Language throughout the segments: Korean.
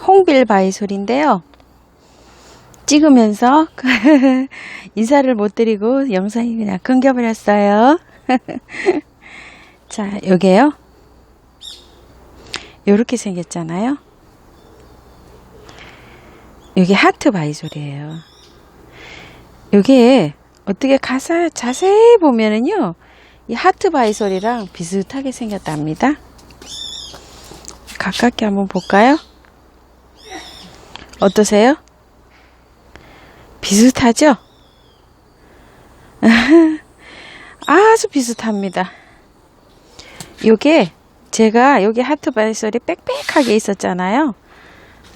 홍빌 바이솔인데요. 찍으면서 인사를 못 드리고 영상이 그냥 끊겨버렸어요. 자, 요게요. 요렇게 생겼잖아요. 요게 하트 바이솔이에요. 요게 어떻게 가사 자세히 보면은요, 이 하트 바이솔이랑 비슷하게 생겼답니다. 가깝게 한번 볼까요? 어떠세요? 비슷하죠? 아주 비슷합니다. 요게 제가 여기 하트 바이솔이 빽빽하게 있었잖아요.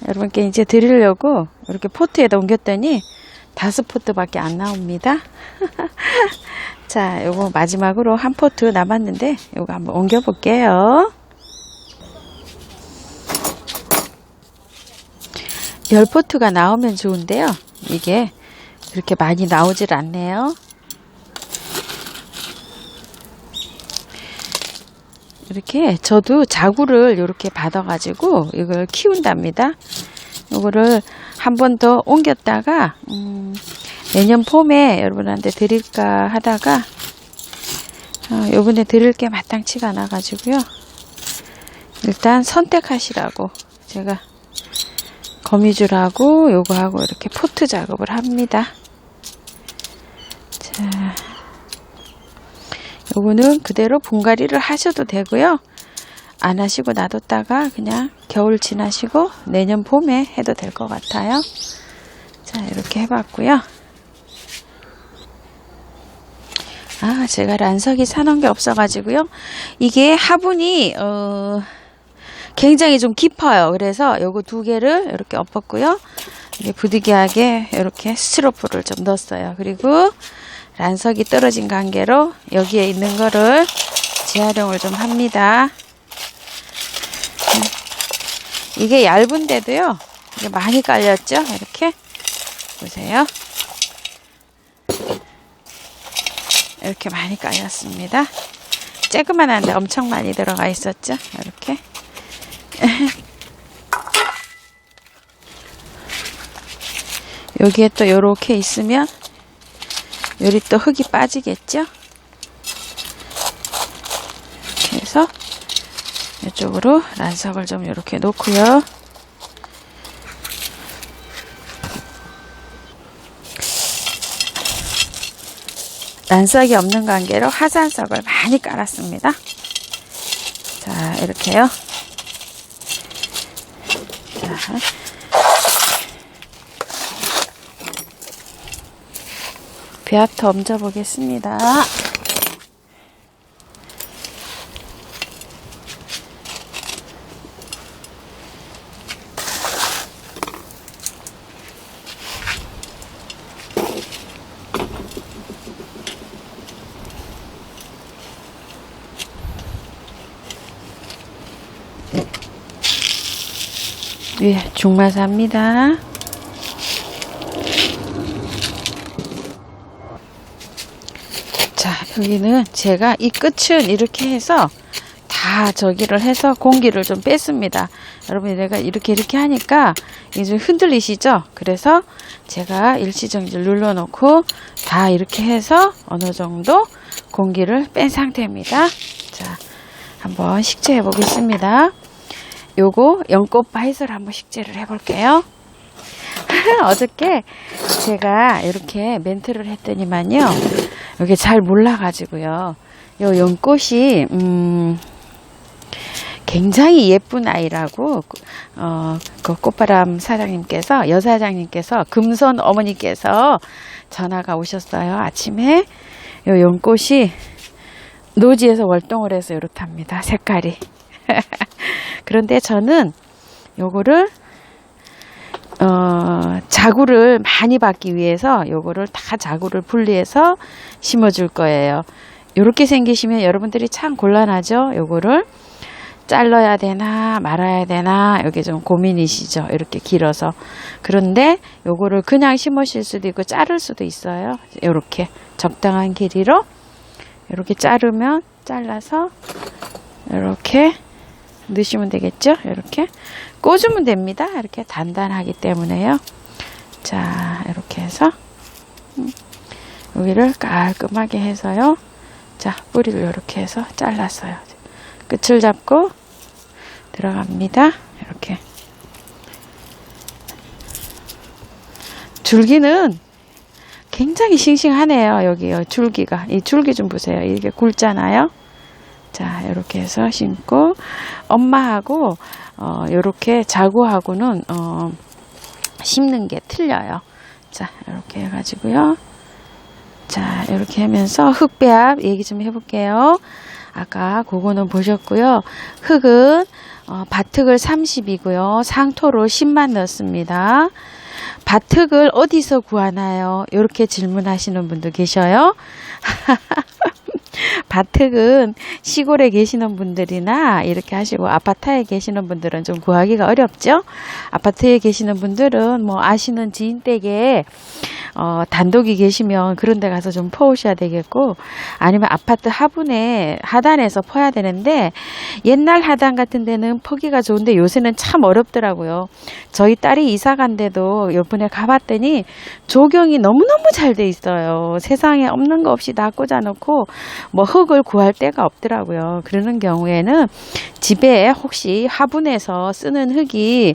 여러분께 이제 드리려고 이렇게 포트에다 옮겼더니 5포트 밖에 안 나옵니다. 자, 요거 마지막으로 한 포트 남았는데 요거 한번 옮겨 볼게요. 10포트가 나오면 좋은데요. 이게 이렇게 많이 나오질 않네요. 이렇게 저도 자구를 이렇게 받아가지고 이걸 키운답니다. 이거를 한 번 더 옮겼다가 내년 봄에 여러분한테 드릴까 하다가 요번에 드릴 게 마땅치가 않아 가지고요. 일단 선택하시라고 제가 거미줄하고 요거하고 이렇게 포트 작업을 합니다. 자, 요거는 그대로 분갈이를 하셔도 되고요. 안 하시고 놔뒀다가 그냥 겨울 지나시고 내년 봄에 해도 될 것 같아요. 자, 이렇게 해봤고요. 제가 란석이 사놓은 게 없어가지고요. 이게 화분이 굉장히 좀 깊어요. 그래서 요거 2개를 이렇게 엎었고요. 이게 부득이하게 이렇게 스티로폼을 좀 넣었어요. 그리고 란석이 떨어진 관계로 여기에 있는 거를 재활용을 좀 합니다. 이게 얇은데도요, 이게 많이 깔렸죠? 이렇게 보세요. 이렇게 많이 깔렸습니다. 쬐그만한데 엄청 많이 들어가 있었죠? 이렇게. 여기에 또 요렇게 있으면 요리 또 흙이 빠지겠죠? 그래서 이쪽으로 란석을 좀 이렇게 놓고요. 란석이 없는 관계로 화산석을 많이 깔았습니다. 자, 이렇게요. 자, 배합터 얹어 보겠습니다. 예, 중마사입니다. 자, 여기는 제가 이 끝은 이렇게 해서 다 저기를 해서 공기를 좀 뺐습니다. 여러분이 내가 이렇게 하니까 이게 좀 흔들리시죠? 그래서 제가 일시정지를 눌러놓고 다 이렇게 해서 어느 정도 공기를 뺀 상태입니다. 자, 한번 식재해 보겠습니다. 요거 연꽃 바이솔 한번 식재를 해볼게요. 어저께 제가 이렇게 멘트를 했더니만요, 여기 잘 몰라가지고요, 요 연꽃이 굉장히 예쁜 아이라고 그 꽃바람 사장님께서, 여사장님께서, 금손 어머니께서 전화가 오셨어요. 아침에 요 연꽃이 노지에서 월동을 해서 이렇답니다. 색깔이. 그런데 저는 요거를 자구를 많이 받기 위해서 요거를 다 자구를 분리해서 심어줄 거예요. 요렇게 생기시면 여러분들이 참 곤란하죠. 요거를 잘라야 되나 말아야 되나 여기 좀 고민이시죠. 이렇게 길어서. 그런데 요거를 그냥 심으실 수도 있고 자를 수도 있어요. 요렇게 적당한 길이로 이렇게 자르면 잘라서 이렇게 넣으시면 되겠죠. 이렇게 꽂으면 됩니다. 이렇게 단단하기 때문에요. 자, 이렇게 해서 여기를 깔끔하게 해서요. 자, 뿌리를 이렇게 해서 잘랐어요. 끝을 잡고 들어갑니다. 이렇게. 줄기는 굉장히 싱싱하네요. 여기요. 줄기가. 이 줄기 좀 보세요. 이게 굵잖아요. 자, 이렇게 해서 심고, 엄마하고, 요렇게 자구하고는, 심는 게 틀려요. 자, 이렇게 해가지고요. 자, 이렇게 하면서 흙배합 얘기 좀 해볼게요. 아까 그거는 보셨고요. 흙은, 밭흙을 30이고요. 상토로 10만 넣습니다. 밭흙을 어디서 구하나요? 이렇게 질문하시는 분도 계셔요. 밭흙은 시골에 계시는 분들이나 이렇게 하시고 아파트에 계시는 분들은 좀 구하기가 어렵죠. 아파트에 계시는 분들은 뭐 아시는 지인 댁에 단독이 계시면 그런 데 가서 좀 퍼오셔야 되겠고, 아니면 아파트 하단에서 퍼야 되는데, 옛날 하단 같은 데는 퍼기가 좋은데 요새는 참 어렵더라고요. 저희 딸이 이사 간 데도 요번에 가봤더니 조경이 너무너무 잘 돼 있어요. 세상에 없는 거 없이 다 꽂아놓고 뭐 흙을 구할 데가 없더라고요. 그러는 경우에는 집에 혹시 화분에서 쓰는 흙이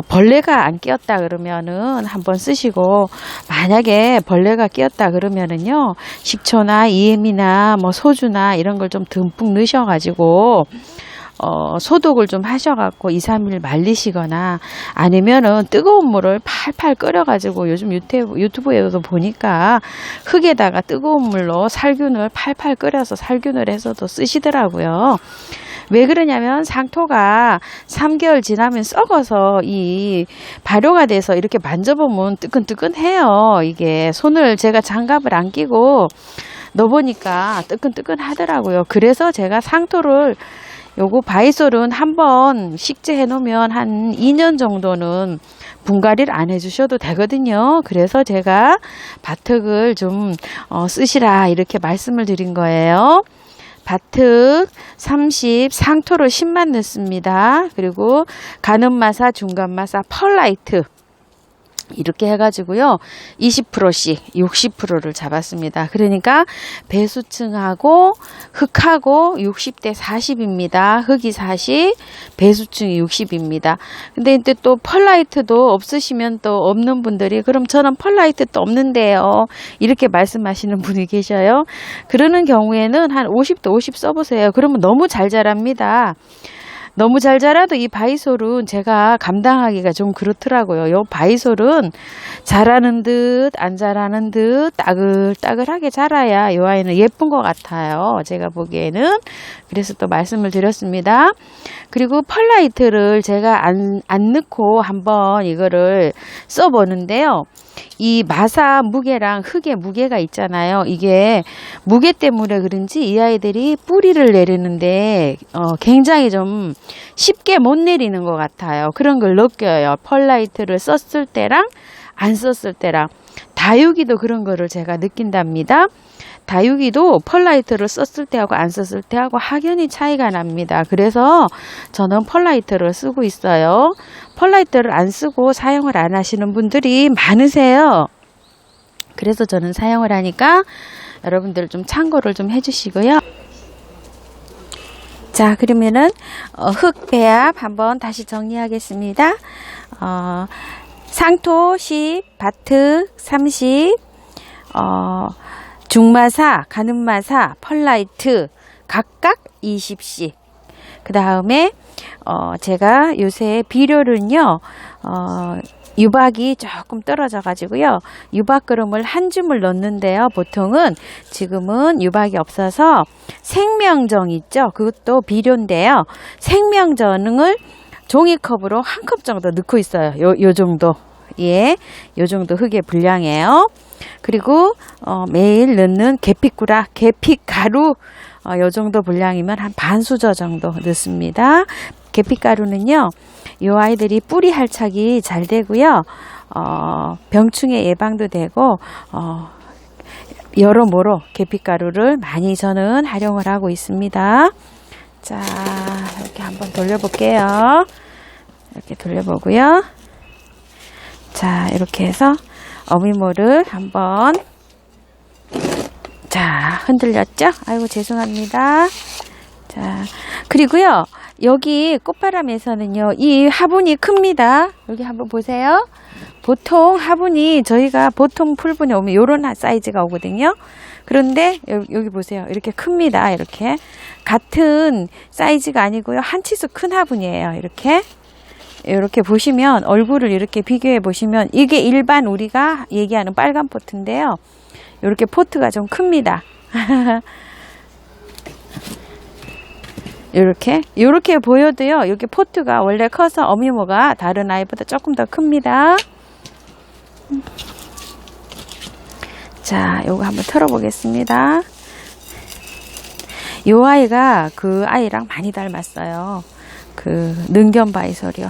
벌레가 안 끼었다 그러면은 한번 쓰시고, 만약에 벌레가 끼었다 그러면은요, 식초나 이엠이나 뭐 소주나 이런 걸 좀 듬뿍 넣으셔가지고 소독을 좀 하셔갖고 2, 3일 말리시거나, 아니면은 뜨거운 물을 팔팔 끓여가지고, 요즘 유튜브에도 보니까 흙에다가 뜨거운 물로 살균을 팔팔 끓여서 살균을 해서도 쓰시더라고요. 왜 그러냐면 상토가 3개월 지나면 썩어서 이 발효가 돼서 이렇게 만져보면 뜨끈뜨끈해요. 이게 손을 제가 장갑을 안 끼고 넣어보니까 뜨끈뜨끈 하더라고요. 그래서 제가 상토를, 요거 바이솔은 한번 식재해 놓으면 한 2년 정도는 분갈이를 안 해주셔도 되거든요. 그래서 제가 밭흙을 좀 쓰시라 이렇게 말씀을 드린 거예요. 밭흙 30, 상토로 10만 넣습니다. 그리고 가늠마사, 중간마사, 펄라이트 이렇게 해가지고요, 20%씩 60%를 잡았습니다. 그러니까 배수층하고 흙하고 60대 40입니다. 흙이 40, 배수층이 60입니다. 근데 이제 또 펄라이트도 없으시면 또 없는 분들이, 그럼 저는 펄라이트 또 없는데요, 이렇게 말씀하시는 분이 계셔요. 그러는 경우에는 한 50대 50 써보세요. 그러면 너무 잘 자랍니다. 너무 잘 자라도 이 바이솔은 제가 감당하기가 좀 그렇더라고요. 요 바이솔은 자라는 듯 안 자라는 듯 따글따글하게 자라야 요 아이는 예쁜 것 같아요. 제가 보기에는. 그래서 또 말씀을 드렸습니다. 그리고 펄라이트를 제가 안 넣고 한번 이거를 써보는데요. 이 마사 무게랑 흙의 무게가 있잖아요. 이게 무게 때문에 그런지 이 아이들이 뿌리를 내리는데 굉장히 좀 쉽게 못 내리는 것 같아요. 그런 걸 느껴요. 펄라이트를 썼을 때랑 안 썼을 때랑. 다육이도 그런 거를 제가 느낀답니다. 다육이도 펄라이트를 썼을 때하고 안 썼을 때하고 확연히 차이가 납니다. 그래서 저는 펄라이트를 쓰고 있어요. 펄라이트를 안 쓰고 사용을 안 하시는 분들이 많으세요. 그래서 저는 사용을 하니까 여러분들 좀 참고를 좀 해주시고요. 자, 그러면은 흙 배합 한번 다시 정리하겠습니다. 상토 10, 밭흙 30, 중마사, 가늠마사, 펄라이트 각각 20씩. 그 다음에 제가 요새 비료는요, 유박이 조금 떨어져 가지고요, 유박그름을 한 줌을 넣는데요. 보통은 지금은 유박이 없어서 생명정 있죠, 그것도 비료인데요, 생명정을 종이컵으로 한 컵 정도 넣고 있어요. 요 정도. 예, 요 정도 흙의 분량이에요. 그리고 매일 넣는 계피꾸라, 계피가루 요 정도 분량이면 한 반 수저 정도 넣습니다. 계피가루는요, 요 아이들이 뿌리 할착이 잘 되고요, 병충해 예방도 되고, 여러모로 계피가루를 많이 저는 활용을 하고 있습니다. 자, 이렇게 한번 돌려볼게요. 이렇게 돌려보고요. 자, 이렇게 해서 어미모를 한번, 자, 흔들렸죠? 아이고, 죄송합니다. 자, 그리고요, 여기 꽃바람에서는요, 이 화분이 큽니다. 여기 한번 보세요. 보통 화분이 저희가 보통 풀분에 오면 요런 사이즈가 오거든요. 그런데 여기 보세요. 이렇게 큽니다. 이렇게. 같은 사이즈가 아니고요. 한 치수 큰 화분이에요. 이렇게 보시면 얼굴을 이렇게 비교해 보시면 이게 일반 우리가 얘기하는 빨간 포트인데요. 이렇게 포트가 좀 큽니다. 이렇게 보여도요. 여기 포트가 원래 커서 어미모가 다른 아이보다 조금 더 큽니다. 자, 요거 한번 털어보겠습니다. 요 아이가 그 아이랑 많이 닮았어요. 그 능견바이솔이요.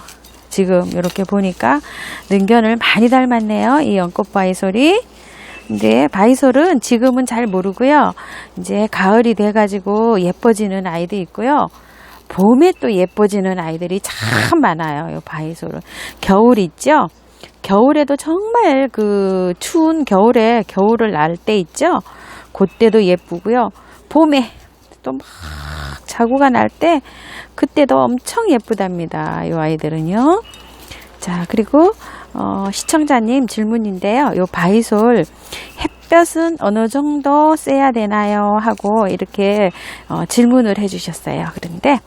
지금 이렇게 보니까 능견을 많이 닮았네요. 이 연꽃바이솔이. 근데 바이솔은 지금은 잘 모르고요. 이제 가을이 돼가지고 예뻐지는 아이도 있고요. 봄에 또 예뻐지는 아이들이 참 많아요. 이 바이솔은. 겨울 있죠? 겨울에도 정말 그 추운 겨울에 겨울을 날 때 있죠? 그때도 예쁘고요. 봄에 또 막 자구가 날 때 그때도 엄청 예쁘답니다. 이 아이들은요. 자, 그리고 시청자님 질문인데요. 요 바이솔 햇볕은 어느 정도 쐬야 되나요? 하고 이렇게 질문을 해주셨어요. 그런데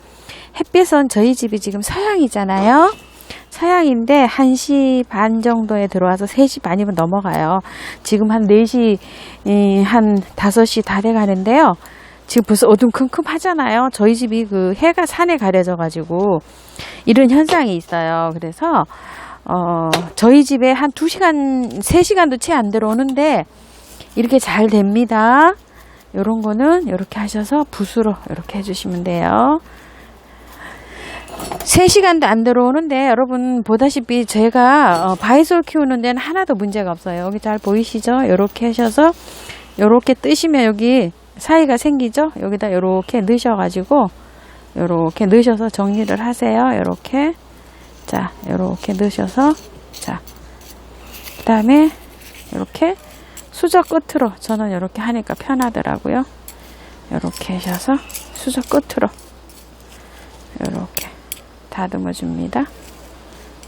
햇빛은 저희 집이 지금 서양이잖아요. 서양인데 1시 반 정도에 들어와서 3시 반이면 넘어가요. 지금 한 4시, 한 5시 다 돼 가는데요. 지금 벌써 어둠컴컴하잖아요. 저희 집이 그 해가 산에 가려져 가지고 이런 현상이 있어요. 그래서 저희 집에 한 2시간, 3시간도 채 안 들어오는데 이렇게 잘 됩니다. 요런 거는 이렇게 하셔서 붓으로 이렇게 해주시면 돼요. 3시간도 안 들어오는데 여러분 보다시피 제가 바이솔 키우는 데는 하나도 문제가 없어요. 여기 잘 보이시죠? 이렇게 하셔서 이렇게 뜨시면 여기 사이가 생기죠? 여기다 이렇게 넣으셔가지고 이렇게 넣으셔서 정리를 하세요. 이렇게. 자, 이렇게 넣으셔서 자, 그 다음에 이렇게 수저 끝으로 저는 이렇게 하니까 편하더라고요. 이렇게 하셔서 수저 끝으로 이렇게 다듬어 줍니다.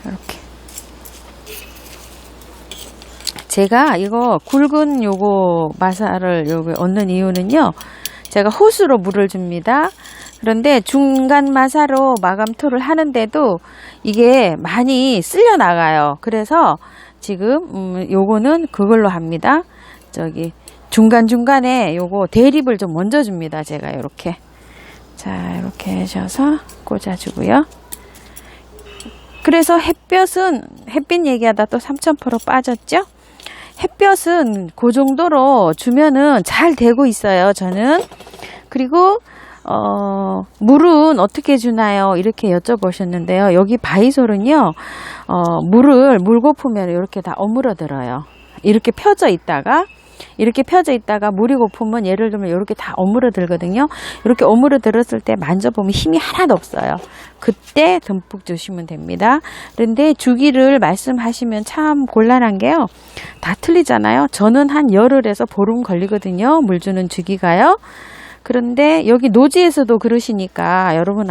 이렇게. 제가 이거 굵은 요거 마사를 요거 얻는 이유는요. 제가 호스로 물을 줍니다. 그런데 중간 마사로 마감토를 하는데도 이게 많이 쓸려 나가요. 그래서 지금 요거는 그걸로 합니다. 저기 중간중간에 요거 대립을 좀 먼저 줍니다. 제가 이렇게. 자, 이렇게 하셔서 꽂아주고요. 그래서 햇빛 얘기하다 또 3000% 빠졌죠? 햇볕은 그 정도로 주면은 잘 되고 있어요. 저는. 그리고 물은 어떻게 주나요? 이렇게 여쭤보셨는데요. 여기 바이솔은요. 물을 고프면 이렇게 다 어물어들어요. 이렇게 펴져 있다가 물이 고프면 예를 들면 이렇게 다 어물어들거든요. 이렇게 어물어들었을 때 만져보면 힘이 하나도 없어요. 그때 듬뿍 주시면 됩니다. 그런데 주기를 말씀하시면 참 곤란한 게요. 다 틀리잖아요. 저는 한 열흘에서 보름 걸리거든요. 물 주는 주기가요. 그런데 여기 노지에서도 그러시니까 여러분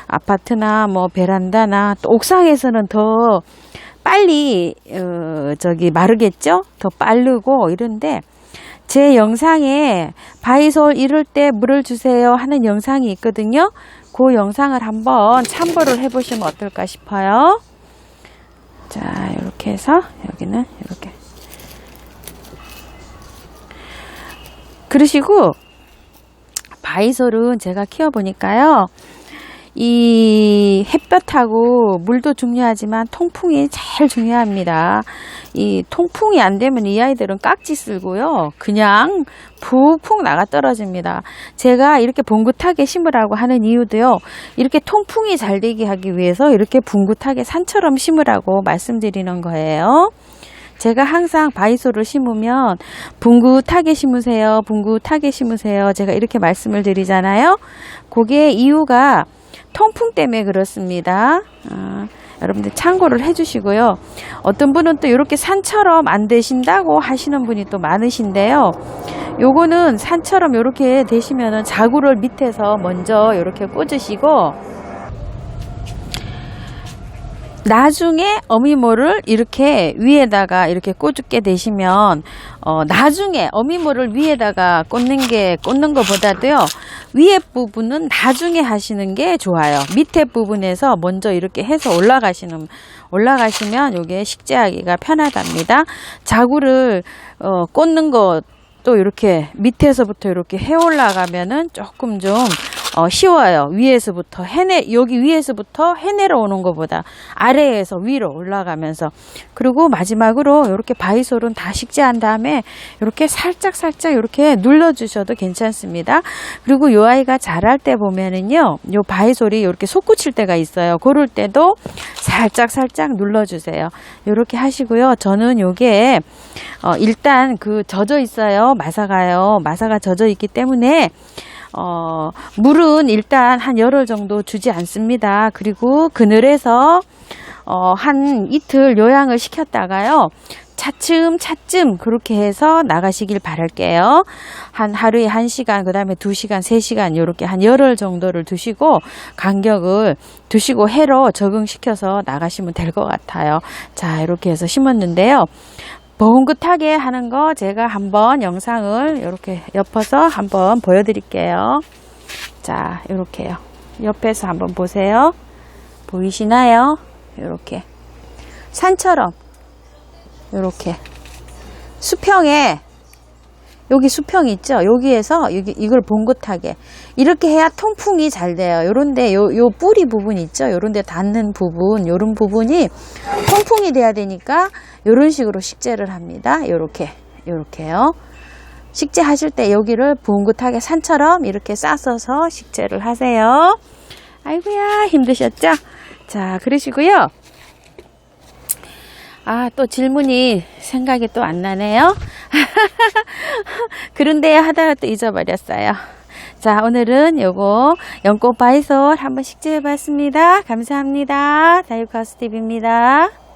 아파트나 뭐 베란다나 또 옥상에서는 더 빨리 마르겠죠? 더 빠르고 이런데 제 영상에 바이솔 이럴 때 물을 주세요 하는 영상이 있거든요. 그 영상을 한번 참고를 해보시면 어떨까 싶어요. 자, 이렇게 해서 여기는 이렇게 그러시고 바이솔은 제가 키워보니까요. 이 햇볕하고 물도 중요하지만 통풍이 제일 중요합니다. 이 통풍이 안 되면 이 아이들은 깍지 쓸고요. 그냥 푹푹 나가 떨어집니다. 제가 이렇게 봉긋하게 심으라고 하는 이유도요. 이렇게 통풍이 잘 되게 하기 위해서 이렇게 봉긋하게 산처럼 심으라고 말씀드리는 거예요. 제가 항상 바이솔을 심으면 붕긋하게 심으세요. 붕긋하게 심으세요. 제가 이렇게 말씀을 드리잖아요. 그게 이유가 통풍 때문에 그렇습니다. 여러분들 참고를 해주시고요. 어떤 분은 또 이렇게 산처럼 안 되신다고 하시는 분이 또 많으신데요. 요거는 산처럼 이렇게 되시면은 자구를 밑에서 먼저 이렇게 꽂으시고, 나중에 어미모를 이렇게 위에다가 이렇게 꽂게 되시면 나중에 어미모를 위에다가 꽂는 것보다도요, 위에 부분은 나중에 하시는 게 좋아요. 밑에 부분에서 먼저 이렇게 해서 올라가시면 요게 식재하기가 편하답니다. 자구를 꽂는 것도 이렇게 밑에서부터 이렇게 해 올라가면은 조금 좀 쉬워요. 여기 위에서부터 해내려 오는 것보다 아래에서 위로 올라가면서. 그리고 마지막으로 이렇게 바이솔은 다 식재한 다음에 이렇게 살짝 이렇게 눌러주셔도 괜찮습니다. 그리고 요 아이가 자랄 때 보면은요, 요 바이솔이 이렇게 솟구칠 때가 있어요. 그럴 때도 살짝 눌러주세요. 이렇게 하시고요. 저는 요게 일단 젖어 있어요. 마사가 젖어 있기 때문에 물은 일단 한 열흘 정도 주지 않습니다. 그리고 그늘에서 한 이틀 요양을 시켰다가요, 차츰 그렇게 해서 나가시길 바랄게요. 하루에 1시간, 그 다음에 2시간, 3시간 이렇게 한 열흘 정도를 두시고 간격을 두시고 해로 적응시켜서 나가시면 될 것 같아요. 자, 이렇게 해서 심었는데요. 봉긋하게 하는 거 제가 한번 영상을 이렇게 엮어서 한번 보여드릴게요. 자, 이렇게요. 옆에서 한번 보세요. 보이시나요? 이렇게 산처럼 이렇게 수평에, 여기 수평이 있죠? 여기에서 이걸 봉긋하게 이렇게 해야 통풍이 잘 돼요. 요런데 요 뿌리 부분 있죠? 요런데 닿는 부분, 요런 부분이 통풍이 돼야 되니까 요런 식으로 식재를 합니다. 요렇게요. 식재 하실 때 여기를 봉긋하게 산처럼 이렇게 싸서서 식재를 하세요. 아이고야, 힘드셨죠? 자, 그러시고요. 또 질문이 생각이 또 안 나네요. 그런데 하다가 또 잊어버렸어요. 자, 오늘은 요거 연꽃 바이솔 한번 식재해 봤습니다. 감사합니다. 다육하우스TV입니다.